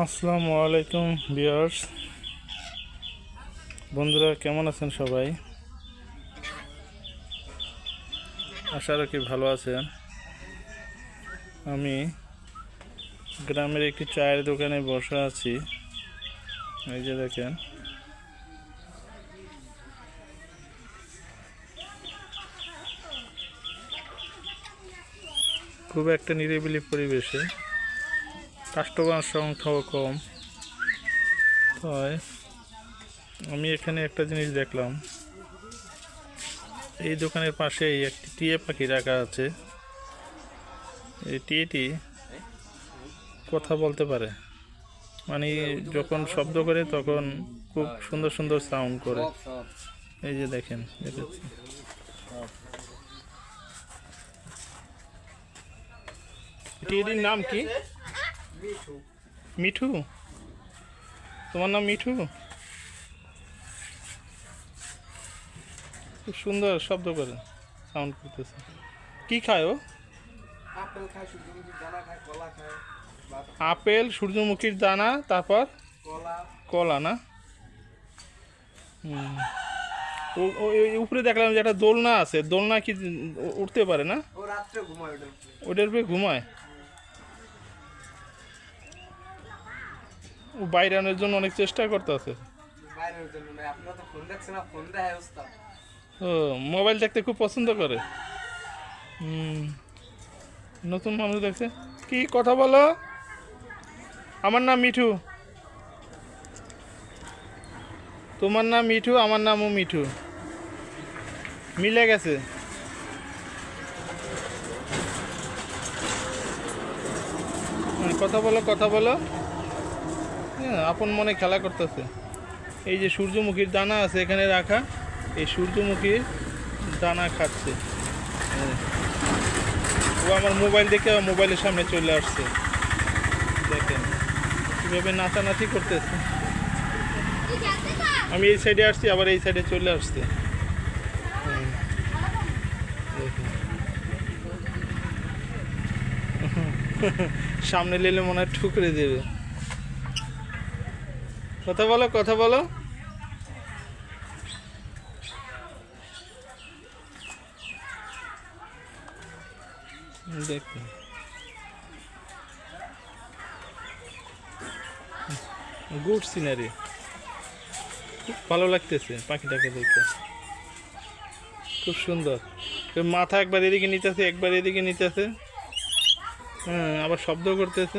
আসসালামু আলাইকুম ভিউয়ার্স, বন্ধুরা কেমন আছেন সবাই? আশা রাখি ভালো আছেন। আমি গ্রামের একটি চায়ের দোকানে বসে আছি। এই যে দেখেন, খুব একটা নিরিবিলি পরিবেশে, কাস্টমার সংখ্যাও কম। তাই আমি এখানে একটা জিনিস দেখলাম, এই দোকানের পাশেই একটি টিয়া পাখি রাখা আছে। এই টিয়েটি কথা বলতে পারে, মানে যখন শব্দ করে তখন খুব সুন্দর সুন্দর সাউন্ড করে। এই যে দেখেন, দেখাচ্ছি। টিয়েটির নাম কি? মিঠু। তোমার নাম মিঠু? খুব সুন্দর শব্দ করে, সাউন্ড করতেছে। কি খায় ও? আপেল, সূর্যমুখীর দানা, তারপর কলা না? উপরে দেখলাম যে একটা দোলনা আছে। দোলনা কি উঠতে পারে না? ওটার উপরে ঘুমায়। ও বাইরে আনার জন্য অনেক চেষ্টা করতেছে। ও মোবাইল দেখতে খুব পছন্দ করে। নতুন মানুষ দেখছে। কি কথা বলো? আমার নাম মিঠু। তোমার নাম মিঠু, আমার নামও মিঠু, মিলে গেছে। কথা বলো, কথা বলো। হ্যাঁ, আপন মনে খেলা করতেছে। এই যে সূর্যমুখীর দানা আছে এখানে রাখা, এই সূর্যমুখীর দানা খাচ্ছে। ও আমার মোবাইল দেখে মোবাইলের সামনে চলে আসছে। দেখেন কীভাবে নাচানাচি করতেছে। আমি এই সাইডে আসছি, আবার এই সাইডে চলে আসছে। সামনে নিলে মনে হয় ঠুকরে দেবে। কথা বলো, কথা বলো। দেখুন, গুড সিনারি, খুব ভালো লাগতেছে পাখিটাকে দেখতে। খুব সুন্দর। মাথা একবার এদিকে নিতেছে, একবার এদিকে নিতেছে। হ্যাঁ, আবার শব্দ করতেছে।